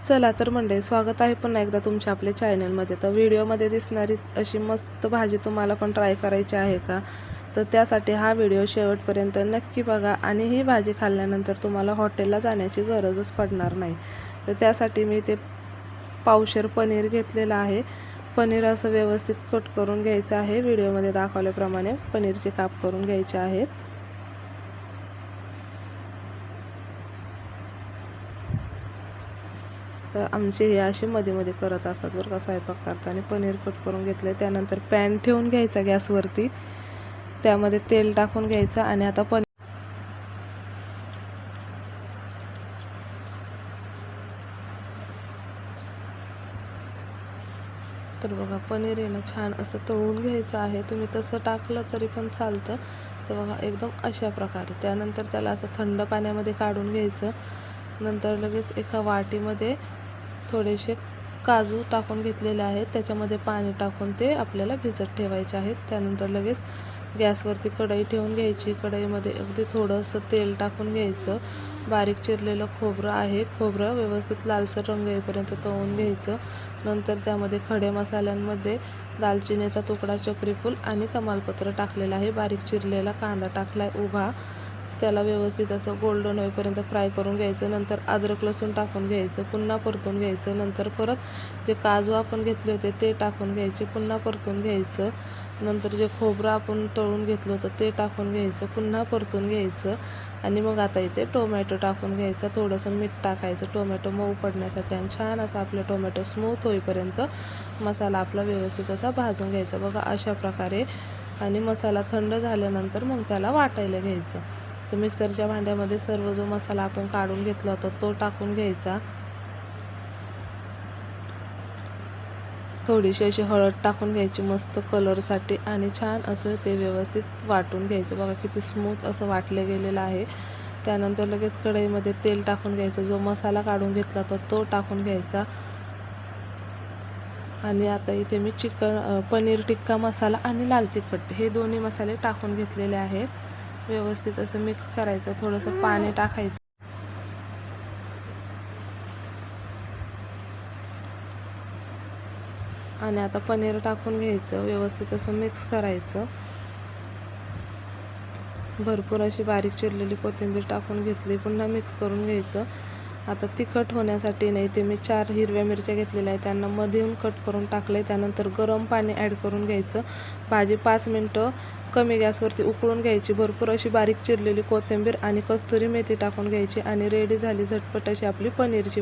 चला तर मंडळी, स्वागत आहे पुन्हा एकदा तुमच्या आपल्या चॅनलमध्ये। तर व्हिडिओमध्ये दिसणारी अशी मस्त भाजी तुम्हाला पण ट्राय करायची आहे का? तर त्यासाठी हा व्हिडिओ शेवटपर्यंत नक्की बघा आणि ही भाजी खाल्ल्यानंतर तुम्हाला हॉटेलला जाण्याची गरजच पडणार नाही। तर त्यासाठी मी ते पावशेर पनीर घेतलेलं आहे। पनीर असं व्यवस्थित कट करून घ्यायचं आहे। व्हिडिओमध्ये दाखवल्याप्रमाणे पनीरचे काप करून घ्यायचे आहेत। तर आमचे हे असे मध्ये मध्ये करत असतात बरं का स्वयंपाक करताना। पनीर कट करून घेतले, त्यानंतर पॅन ठेवून घ्यायचा गॅसवरती, त्यामध्ये तेल टाकून घ्यायचं आणि आता तर बघा पनीर आहे ना छान असं तळून घ्यायचं आहे। तुम्ही तसं टाकलं तरी पण चालतं। तर बघा एकदम अशा प्रकारे, त्यानंतर त्याला असं थंड पाण्यामध्ये काढून घ्यायचं। नंतर लगेच एका वाटीमध्ये थोडेसे काजू टाकून घेतलेले आहेत, त्याच्यामध्ये पाणी टाकून ते आपल्याला भिजत ठेवायचे आहेत। त्यानंतर लगेच गॅसवरती कढई ठेवून घ्यायची। कढईमध्ये अगदी थोडंसं तेल टाकून घ्यायचं। बारीक चिरलेलं खोबरं आहे, खोबरं व्यवस्थित लालसर रंग येईपर्यंत तळून घ्यायचं। नंतर त्यामध्ये खडे मसाल्यांमध्ये दालचिनीचा तुकडा, चक्रीफूल आणि तमालपत्र टाकलेलं आहे। बारीक चिरलेला कांदा टाकलाय उभा, त्याला व्यवस्थित असं गोल्डन होईपर्यंत फ्राय करून घ्यायचं। नंतर अद्रक लसूण टाकून घ्यायचं, पुन्हा परतून घ्यायचं। नंतर परत जे काजू आपण घेतले होते ते टाकून घ्यायचे, पुन्हा परतून घ्यायचं। नंतर जे खोबरं आपण तळून घेतलं होतं ते टाकून घ्यायचं, पुन्हा परतून घ्यायचं। आणि मग आता इथे टोमॅटो टाकून घ्यायचा, थोडंसं मीठ टाकायचं टोमॅटो मऊ पडण्यासाठी, आणि छान असा आपला टोमॅटो स्मूथ होईपर्यंत मसाला आपला व्यवस्थित असा भाजून घ्यायचा बघा अशा प्रकारे। आणि मसाला थंड झाल्यानंतर मग त्याला वाटायला घ्यायचं। तर मिक्सरच्या भांड्यामध्ये सर्व जो मसाला आपण काढून घेतला होता तो टाकून घ्यायचा। थोडीशी अशी हळद टाकून घ्यायची मस्त कलरसाठी, आणि छान असं ते व्यवस्थित वाटून घ्यायचं बघा किती स्मूथ असं वाटलं गेलेलं आहे। त्यानंतर लगेच कढईमध्ये तेल टाकून घ्यायचं, जो मसाला काढून घेतला होता तो टाकून घ्यायचा। आणि आता इथे मी पनीर टिक्का मसाला आणि लाल तिखट हे दोन्ही मसाले टाकून घेतलेले आहेत। व्यवस्थित असं मिक्स करायचं, थोडंसं पाणी टाकायचं आणि आता पनीर टाकून घ्यायचं, व्यवस्थित असं मिक्स करायचं। भरपूर अशी बारीक चिरलेली कोथिंबीर टाकून घेतली, पुन्हा मिक्स करून घ्यायचं। आता तिखट होण्यासाठी नाही ते मी 4 हिरव्या मिरच्या घेतलेल्या आहेत, त्यांना मधून कट करून टाकले। त्यानंतर गरम पाणी ॲड करून घ्यायचं। भाजी 5 मिनटं कमी गॅसवरती उकळून घ्यायची। भरपूर अशी बारीक चिरलेली कोथिंबीर आणि कस्तुरी मेथी टाकून घ्यायची, आणि रेडी झाली झटपट अशी आपली पनीरची